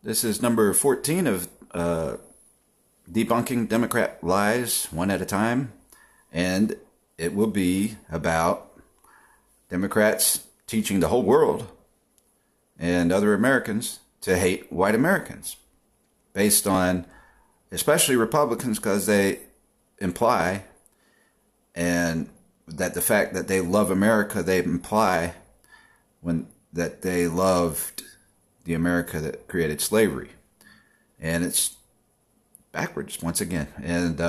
This is number 14 of Debunking Democrat Lies, one at a time. And it will be about Democrats teaching the whole world and other Americans to hate white Americans, based on especially Republicans, because they imply, and that the fact that they love America, they imply that they loved the America that created slavery. And it's backwards once again. And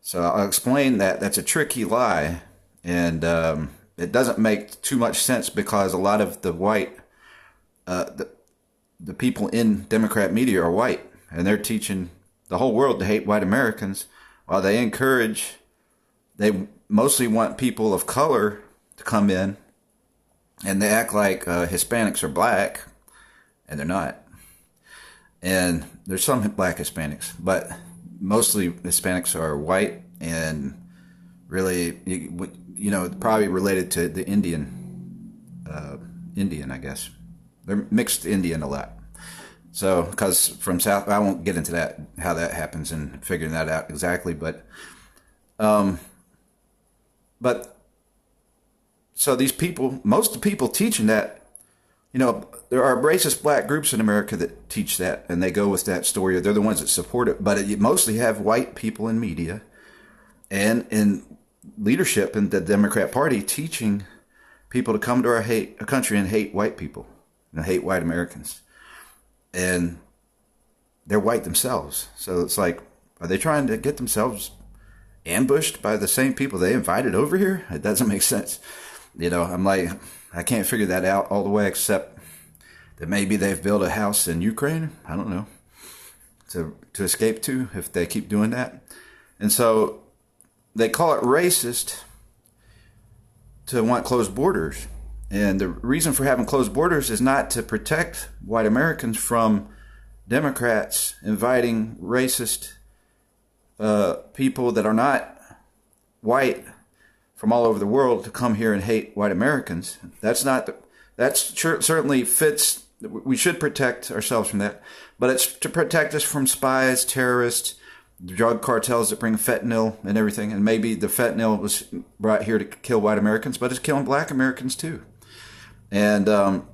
so I'll explain that. That's a tricky lie. And it doesn't make too much sense, because a lot of the white, the people in Democrat media are white. And they're teaching the whole world to hate white Americans, while they mostly want people of color to come in, and they act like Hispanics are black, and they're not. And there's some black Hispanics, but mostly Hispanics are white, and really, probably related to the Indian, I guess. They're mixed Indian a lot. So, because from South, I won't get into that, how that happens and figuring that out exactly, but so these people, most of the people teaching that, there are racist black groups in America that teach that, and they go with that story. They're the ones that support it, but you mostly have white people in media and in leadership in the Democrat Party teaching people to come to our country and hate white people, hate white Americans. And they're white themselves. So it's like, are they trying to get themselves ambushed by the same people they invited over here? It doesn't make sense. I'm like, I can't figure that out all the way, except that maybe they've built a house in Ukraine. I don't know. To escape to, if they keep doing that. And so they call it racist to want closed borders. And the reason for having closed borders is not to protect white Americans from Democrats inviting racist people that are not white from all over the world to come here and hate white Americans. Certainly fits. We should protect ourselves from that, but it's to protect us from spies, terrorists, drug cartels that bring fentanyl and everything. And maybe the fentanyl was brought here to kill white Americans, but it's killing black Americans too. And but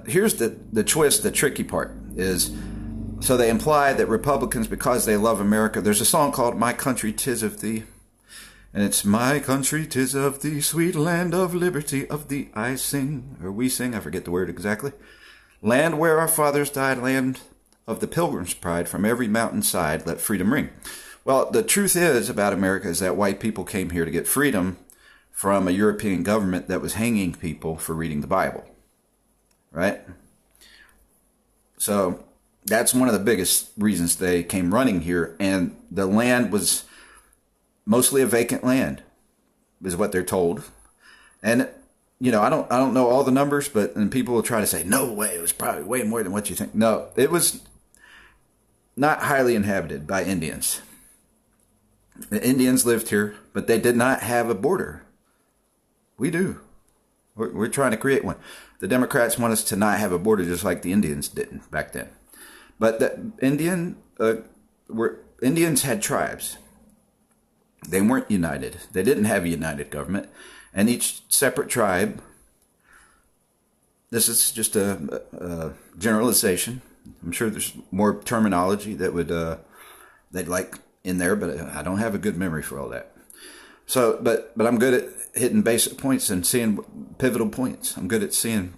here's the twist, the tricky part is, so they imply that Republicans, because they love America, there's a song called My Country 'Tis of Thee, and it's my country 'tis of thee, sweet land of liberty, of thee I sing, or we sing, I forget the word exactly. Land where our fathers died, land of the pilgrim's pride, from every mountainside let freedom ring. Well, the truth is about America is that white people came here to get freedom from a European government that was hanging people for reading the Bible, right? So that's one of the biggest reasons they came running here. And the land was mostly a vacant land, is what they're told. And I don't know all the numbers, and people will try to say, no way, it was probably way more than what you think. No, it was not highly inhabited by Indians. The Indians lived here, but they did not have a border. We do. We're trying to create one. The Democrats want us to not have a border, just like the Indians didn't back then. But the Indians had tribes. They weren't united. They didn't have a united government. And each separate tribe, this is just a generalization. I'm sure there's more terminology that they'd like in there, but I don't have a good memory for all that. So, but I'm good at hitting basic points and seeing pivotal points. I'm good at seeing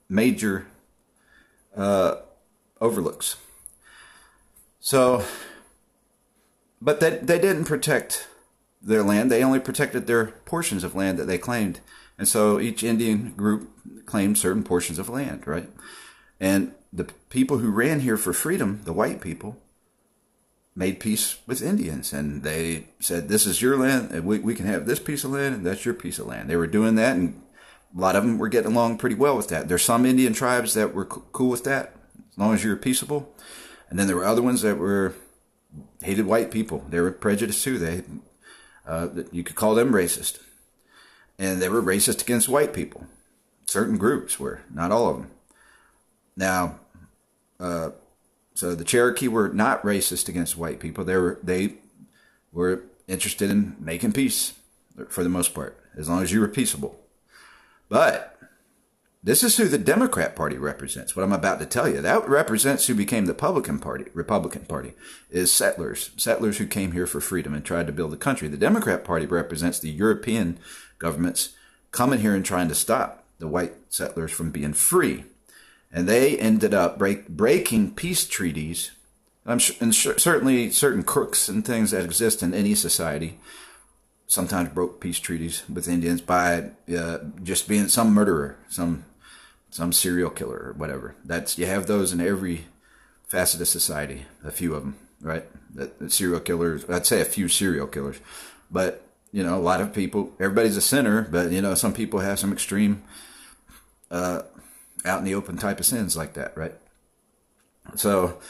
major overlooks. So, but they didn't protect their land. They only protected their portions of land that they claimed. And so each Indian group claimed certain portions of land, right? And the people who ran here for freedom, the white people, made peace with Indians, and they said, this is your land, and we can have this piece of land, and that's your piece of land. They were doing that, and a lot of them were getting along pretty well with that. There's some Indian tribes that were cool with that, as long as you're peaceable. And then there were other ones that hated white people. They were prejudiced too. You could call them racist. And they were racist against white people. Certain groups were, not all of them. Now, so the Cherokee were not racist against white people. They were interested in making peace for the most part, as long as you were peaceable. But this is who the Democrat Party represents. What I'm about to tell you, that represents who became the Republican Party, is settlers who came here for freedom and tried to build a country. The Democrat Party represents the European governments coming here and trying to stop the white settlers from being free. And they ended up breaking peace treaties. And certainly certain crooks and things that exist in any society sometimes broke peace treaties with Indians by just being some murderer, some serial killer or whatever. You have those in every facet of society, a few of them, right? The serial killers, I'd say a few serial killers, but a lot of people, everybody's a sinner, but some people have some extreme out in the open type of sins like that, right? So,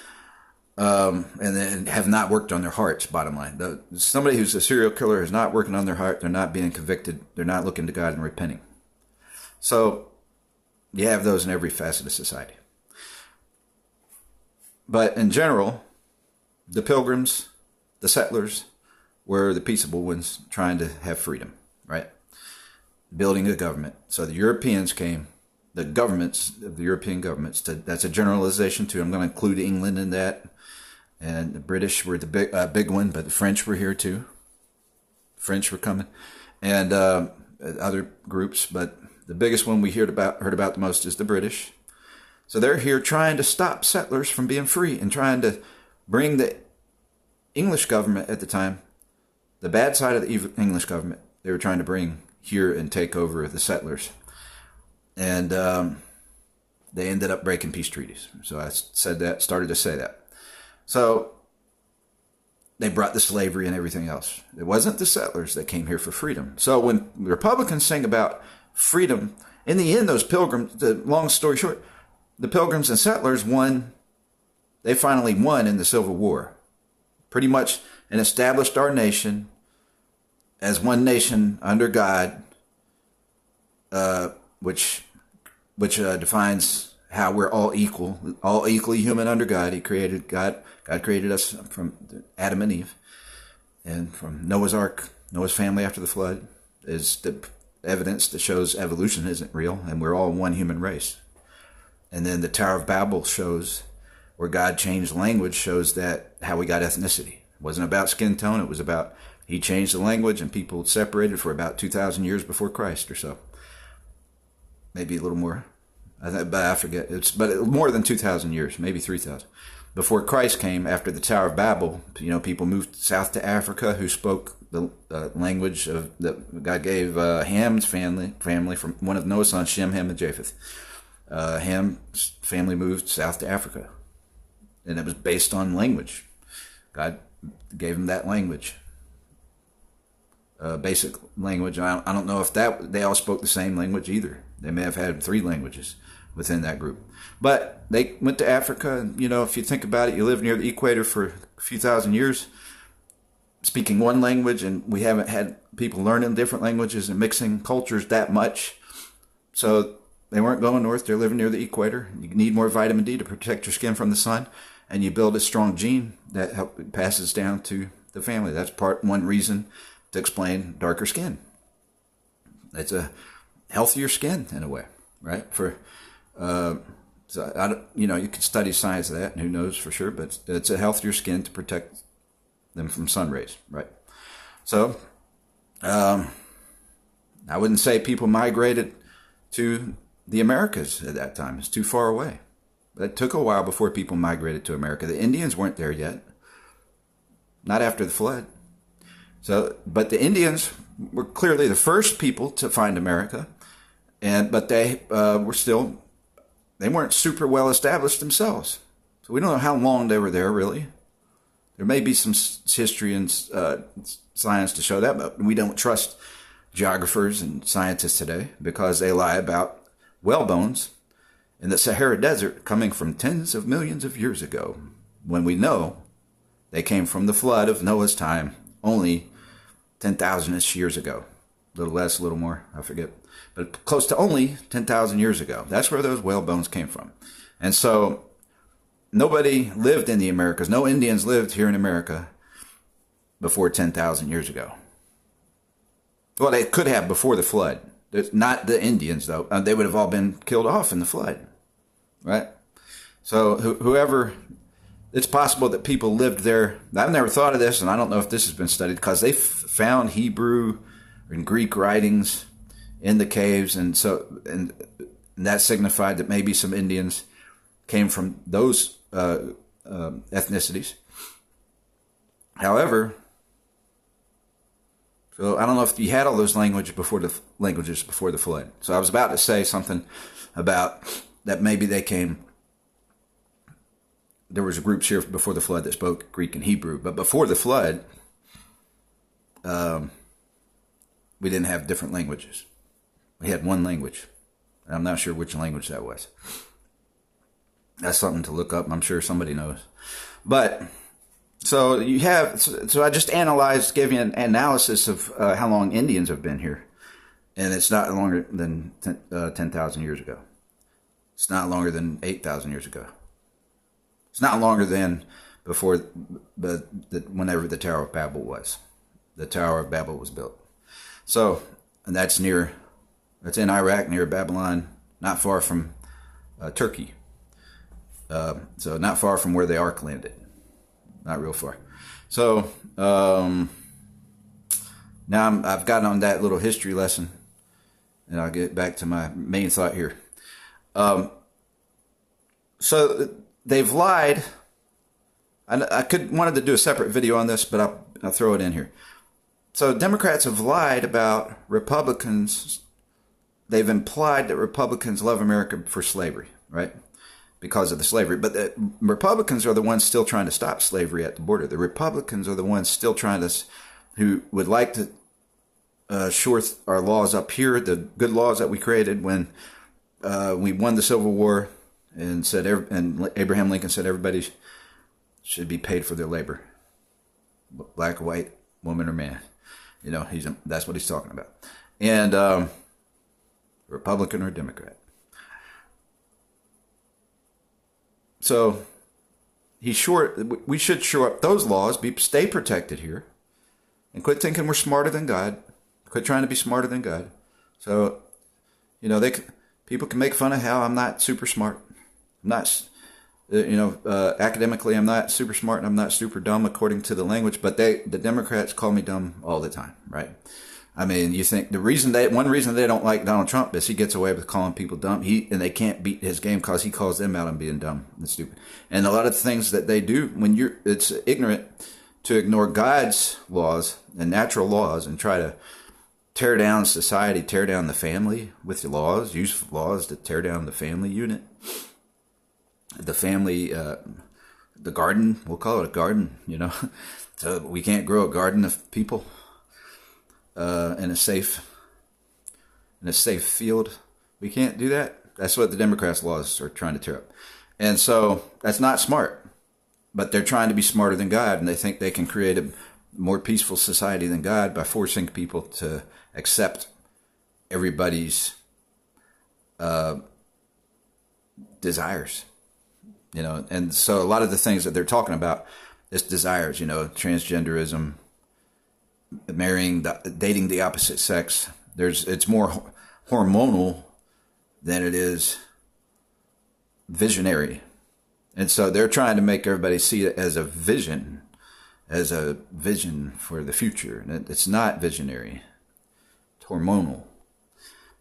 and then have not worked on their hearts, bottom line. Somebody who's a serial killer is not working on their heart. They're not being convicted. They're not looking to God and repenting. So you have those in every facet of society. But in general, the Pilgrims, the settlers, were the peaceable ones trying to have freedom, right? Building a government. So the Europeans came, the governments of the European governments, that's a generalization too. I'm going to include England in that. And the British were the big one, but the French were here too. French were coming. And other groups, but the biggest one we heard about the most is the British. So they're here trying to stop settlers from being free and trying to bring the English government at the time, the bad side of the English government, they were trying to bring here and take over the settlers. And they ended up breaking peace treaties. So I started to say that. So they brought the slavery and everything else. It wasn't the settlers that came here for freedom. So when the Republicans sing about freedom, in the end, those pilgrims, the long story short, the Pilgrims and settlers won. They finally won in the Civil War, pretty much, and established our nation as one nation under God, which defines how we're all equal, all equally human under God. God created us from Adam and Eve, and from Noah's Ark, Noah's family after the flood, is the evidence that shows evolution isn't real, and we're all one human race. And then the Tower of Babel shows where God changed language, shows that how we got ethnicity. It wasn't about skin tone. It was about he changed the language and people separated for about 2,000 years before Christ or so. Maybe a little more. But I forget. But more than 2,000 years, maybe 3,000. Before Christ came, after the Tower of Babel, people moved south to Africa who spoke the language that God gave Ham's family from one of Noah's sons, Shem, Ham, and Japheth. Ham's family moved south to Africa, and it was based on language. God gave him that language, basic language. I don't know if they all spoke the same language either. They may have had 3 languages within that group. But they went to Africa, and, if you think about it, you live near the equator for a few thousand years, speaking one language, and we haven't had people learning different languages and mixing cultures that much. So they weren't going north. They're living near the equator. You need more vitamin D to protect your skin from the sun, and you build a strong gene that passes down to the family. That's one reason to explain darker skin. It's a healthier skin in a way, right? So you can study science of that, and who knows for sure, but it's a healthier skin to protect them from sun rays, right? So I wouldn't say people migrated to the Americas at that time. It's too far away. But it took a while before people migrated to America. The Indians weren't there yet, not after the flood. But the Indians were clearly the first people to find America, but they they weren't super well established themselves. So we don't know how long they were there, really. There may be some history and science to show that, but we don't trust geographers and scientists today because they lie about whale bones in the Sahara Desert coming from tens of millions of years ago, when we know they came from the flood of Noah's time only 10,000-ish years ago. A little less, a little more, I forget. But close to only 10,000 years ago. That's where those whale bones came from. And so nobody lived in the Americas. No Indians lived here in America before 10,000 years ago. Well, they could have before the flood. Not the Indians, though. They would have all been killed off in the flood, right? So whoever, it's possible that people lived there. I've never thought of this, and I don't know if this has been studied, because they found Hebrew and Greek writings in the caves, and that signified that maybe some Indians came from those ethnicities. However, so I don't know if you had all those languages before the flood. So I was about to say something about that maybe they came. There was groups here before the flood that spoke Greek and Hebrew, but before the flood, we didn't have different languages. We had one language. I'm not sure which language that was. That's something to look up. I'm sure somebody knows. But so I just analyzed, gave you an analysis of how long Indians have been here. And it's not longer than 10,000 years ago. It's not longer than 8,000 years ago. It's not longer than before whenever the Tower of Babel was. The Tower of Babel was built. So, and that's in Iraq, near Babylon, not far from Turkey. So not far from where the ark landed. Not real far. So now I've gotten on that little history lesson, and I'll get back to my main thought here. So they've lied. I wanted to do a separate video on this, but I'll throw it in here. So Democrats have lied about Republicans. They've implied that Republicans love America for slavery, right? Because of the slavery. But the Republicans are the ones still trying to stop slavery at the border. The Republicans are the ones still who would like to shore our laws up here, the good laws that we created when we won the Civil War, and Abraham Lincoln said everybody should be paid for their labor, black, white, woman, or man. You know, that's what he's talking about. And Republican or Democrat. So we should shore up those laws, stay protected here, and quit thinking we're smarter than God. Quit trying to be smarter than God. So, you know, people can make fun of how I'm not super smart. I'm not, academically I'm not super smart, and I'm not super dumb according to the language. But the Democrats call me dumb all the time, right? I mean, you think one reason they don't like Donald Trump is he gets away with calling people dumb. And they can't beat his game because he calls them out on being dumb and stupid. And a lot of things that they do it's ignorant to ignore God's laws and natural laws and try to tear down society, tear down the family with the laws, use laws to tear down the family unit, the family, the garden. We'll call it a garden, So we can't grow a garden of people. In a safe field. We can't do that. That's what the Democrats' laws are trying to tear up. And so that's not smart. But they're trying to be smarter than God, and they think they can create a more peaceful society than God by forcing people to accept everybody's desires. And so a lot of the things that they're talking about is desires, transgenderism, dating the opposite sex. It's more hormonal than it is visionary. And so they're trying to make everybody see it as a vision for the future. And it's not visionary. It's hormonal.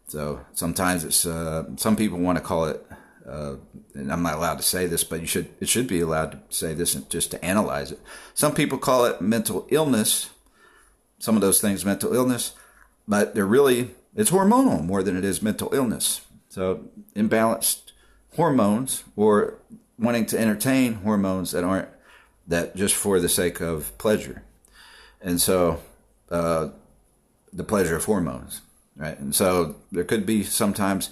So sometimes it's, some people want to call it, and I'm not allowed to say this, but it should be allowed to say this just to analyze it. Some people call it mental illness. Some of those things, mental illness, but it's hormonal more than it is mental illness. So imbalanced hormones, or wanting to entertain hormones that just for the sake of pleasure. And so the pleasure of hormones, right? And so there could be sometimes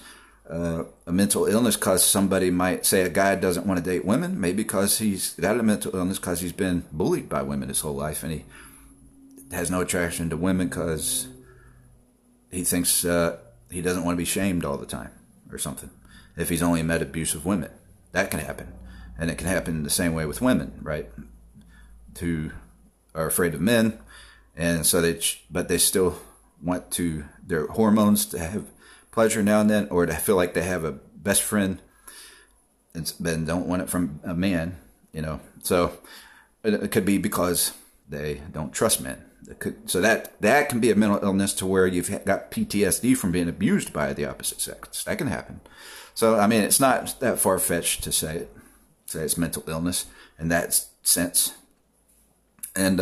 a mental illness because somebody might say a guy doesn't want to date women, maybe because he's got a mental illness because he's been bullied by women his whole life, and he has no attraction to women because he thinks he doesn't want to be shamed all the time or something if he's only met abusive women. That can happen. And it can happen the same way with women, right? Who are afraid of men. And so but they still want their hormones to have pleasure now and then, or to feel like they have a best friend, and then don't want it from a man, So it could be because they don't trust men. So that can be a mental illness to where you've got PTSD from being abused by the opposite sex. That can happen. So, I mean, it's not that far-fetched to say it's mental illness in that sense. And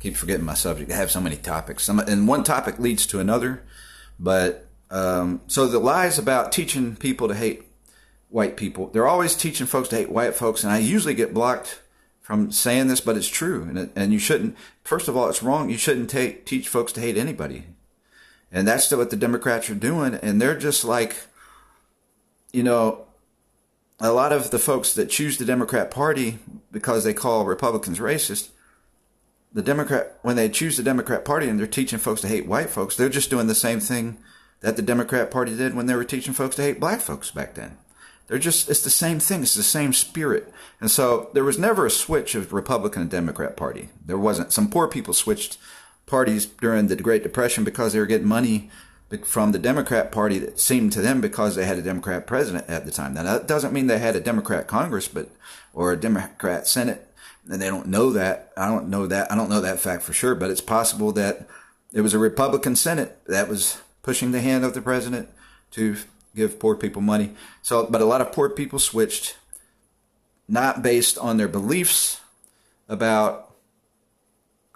keep forgetting my subject. I have so many topics. And one topic leads to another. But so the lies about teaching people to hate white people, they're always teaching folks to hate white folks, and I usually get blocked from saying this, but it's true. And you shouldn't, first of all, it's wrong. You shouldn't teach folks to hate anybody. And that's what the Democrats are doing. And they're just like, a lot of the folks that choose the Democrat Party because they call Republicans racist, when they choose the Democrat Party and they're teaching folks to hate white folks, they're just doing the same thing that the Democrat Party did when they were teaching folks to hate black folks back then. It's the same thing. It's the same spirit. And so there was never a switch of Republican and Democrat Party. There wasn't. Some poor people switched parties during the Great Depression because they were getting money from the Democrat Party that seemed to them because they had a Democrat president at the time. Now, that doesn't mean they had a Democrat Congress, or a Democrat Senate. And they don't know that. I don't know that fact for sure, but it's possible that it was a Republican Senate that was pushing the hand of the president to give poor people money. So, but a lot of poor people switched, not based on their beliefs about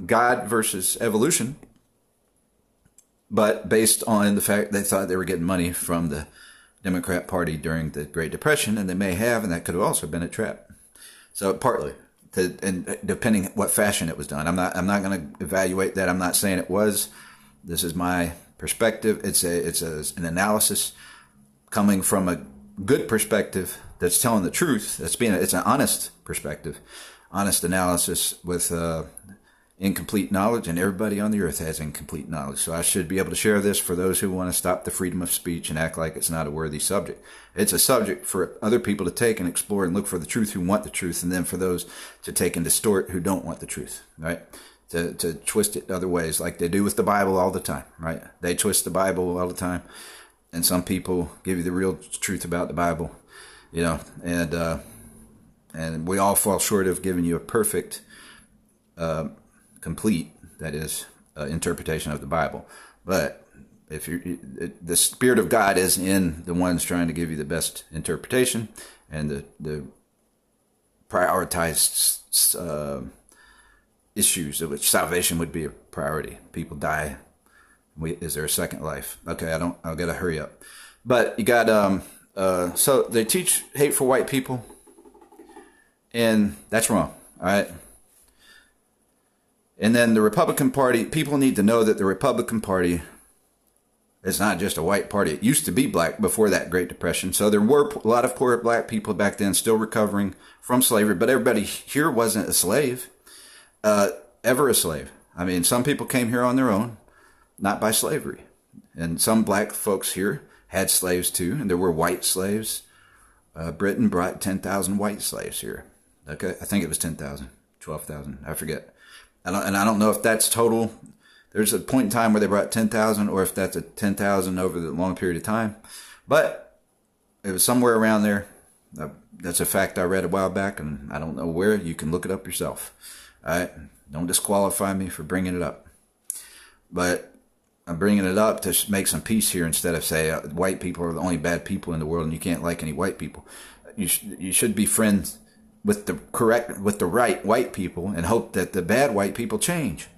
God versus evolution, but based on the fact they thought they were getting money from the Democrat Party during the Great Depression, and they may have, and that could have also been a trap. So partly, and depending what fashion it was done. I'm not going to evaluate that. I'm not saying it was. This is my perspective. It's an analysis coming from a good perspective that's telling the truth. It's an honest perspective, honest analysis with incomplete knowledge, and everybody on the earth has incomplete knowledge. So I should be able to share this for those who want to stop the freedom of speech and act like it's not a worthy subject. It's a subject for other people to take and explore and look for the truth who want the truth, and then for those to take and distort who don't want the truth, right? To twist it other ways, like they do with the Bible all the time, right? They twist the Bible all the time, and some people give you the real truth about the Bible, and we all fall short of giving you a perfect, complete, that is, interpretation of the Bible. But if the Spirit of God is in the ones trying to give you the best interpretation, and the prioritized issues of which salvation would be a priority. People die. Is there a second life? Okay, I'll gotta hurry up. But you got so they teach hate for white people, and that's wrong. All right. And then the Republican Party, people need to know that the Republican Party is not just a white party. It used to be black before that Great Depression. So there were a lot of poor black people back then still recovering from slavery, but everybody here wasn't a slave, ever a slave. I mean, some people came here on their own, not by slavery. And some black folks here had slaves too, and there were white slaves. Britain brought 10,000 white slaves here. Okay, I think it was 10,000, 12,000, I forget. And I don't know if that's total. There's a point in time where they brought 10,000, or if that's a 10,000 over the long period of time. But it was somewhere around there. That's a fact I read a while back, and I don't know where. You can look it up yourself. All right? Don't disqualify me for bringing it up. But I'm bringing it up to make some peace here, instead of say white people are the only bad people in the world and you can't like any white people. You should be friends with the right white people and hope that the bad white people change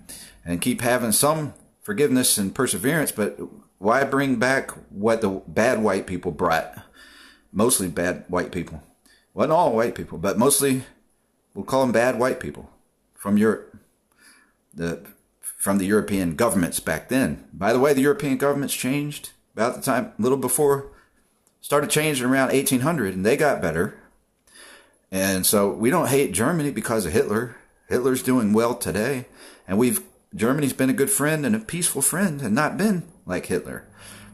and keep having some forgiveness and perseverance. But why bring back what the bad white people brought? Mostly bad white people. Wasn't all white people, but mostly we'll call them bad white people from Europe. From the European governments back then. By the way, the European governments changed about the time, a little before, started changing around 1800, and they got better. And so we don't hate Germany because of Hitler. Hitler's doing well today. And we've Germany's been a good friend and a peaceful friend and not been like Hitler.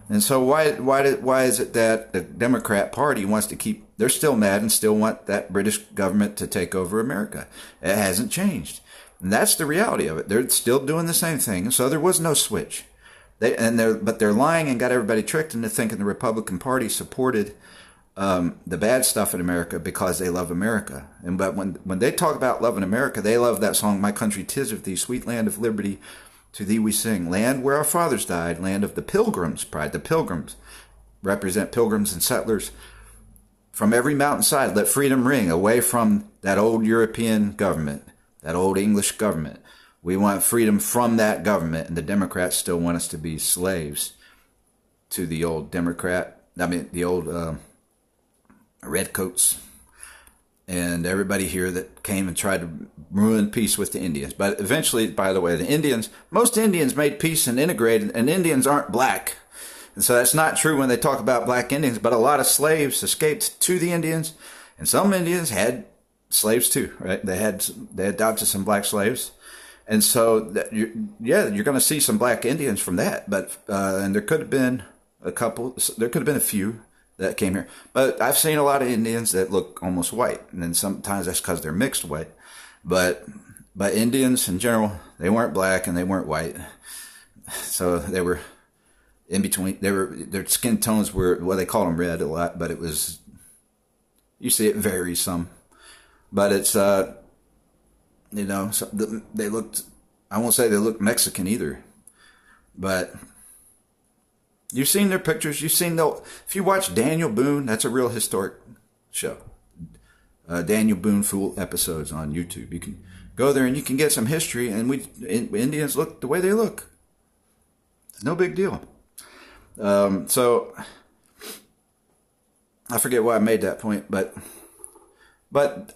And so why is it that the Democrat Party wants to keep, they're still mad and still want that British government to take over America? It hasn't changed. And that's the reality of it. They're still doing the same thing. So there was no switch. But they're lying and got everybody tricked into thinking the Republican Party supported the bad stuff in America because they love America. But when they talk about loving America, they love that song, "My Country 'Tis of Thee, Sweet Land of Liberty, to Thee we sing. Land where our fathers died, land of the Pilgrims' pride." The Pilgrims represent pilgrims and settlers from every mountainside. Let freedom ring away from that old European government, that old English government. We want freedom from that government, and the Democrats still want us to be slaves to the old the old redcoats and everybody here that came and tried to ruin peace with the Indians. But eventually, by the way, most Indians made peace and integrated, and Indians aren't black. And so that's not true when they talk about black Indians, but a lot of slaves escaped to the Indians, and some Indians had slaves too, right? They adopted some black slaves. And so, you're going to see some black Indians from that, but and there could have been a few that came here. But I've seen a lot of Indians that look almost white, and then sometimes that's because they're mixed white. But Indians in general, they weren't black and they weren't white, so they were in between. Their skin tones were, well, they called them red a lot, but you see it varies some, but it's so they looked, I won't say they looked Mexican either, but you've seen their pictures. You've seen if you watch Daniel Boone, that's a real historic show. Daniel Boone full episodes on YouTube. You can go there and you can get some history, and Indians look the way they look. It's no big deal. So I forget why I made that point, but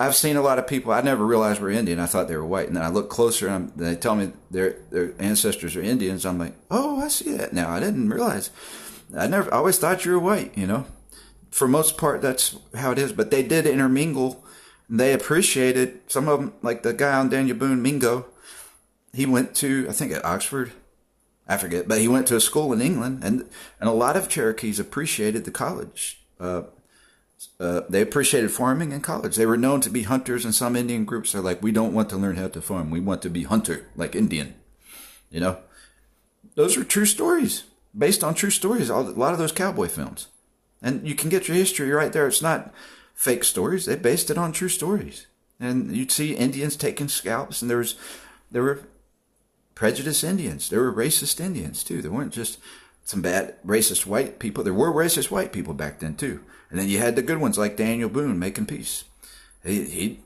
I've seen a lot of people, I never realized were Indian. I thought they were white. And then I look closer and they tell me their ancestors are Indians. I'm like, oh, I see that now. I didn't realize. I always thought you were white, For most part, that's how it is. But they did intermingle. And they appreciated, some of them, like the guy on Daniel Boone, Mingo. He went to, I think at Oxford. I forget. But he went to a school in England. And a lot of Cherokees appreciated the college. They appreciated farming in college. They were known to be hunters, and some Indian groups are like, we don't want to learn how to farm. We want to be hunter, like Indian. Those are true stories, based on true stories, a lot of those cowboy films. And you can get your history right there. It's not fake stories. They based it on true stories. And you'd see Indians taking scalps, and there were prejudiced Indians. There were racist Indians, too. There weren't just some bad racist white people. There were racist white people back then, too. And then you had the good ones like Daniel Boone making peace. He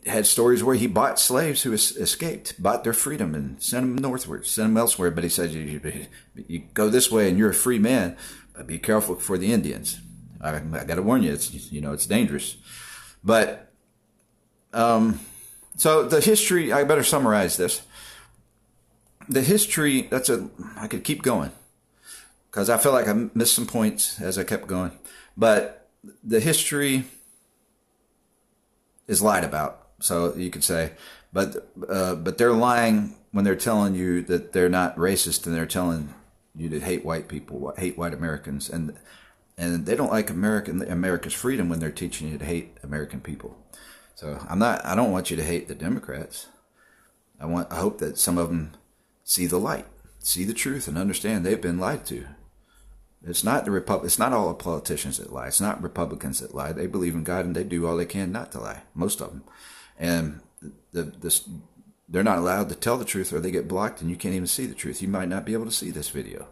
had stories where he bought slaves who escaped, bought their freedom and sent them northward, sent them elsewhere. But he said, you go this way and you're a free man, but be careful for the Indians. I got to warn you, it's dangerous. But, so the history, I better summarize this. The history, I could keep going, because I feel like I missed some points as I kept going. But the history is lied about, so you could say. But they're lying when they're telling you that they're not racist, and they're telling you to hate white people, hate white Americans, and they don't like America's freedom when they're teaching you to hate American people. So I don't want you to hate the Democrats. I hope that some of them see the light, see the truth, and understand they've been lied to. It's not it's not all the politicians that lie. It's not Republicans that lie. They believe in God and they do all they can not to lie. Most of them, and they're not allowed to tell the truth, or they get blocked, and you can't even see the truth. You might not be able to see this video.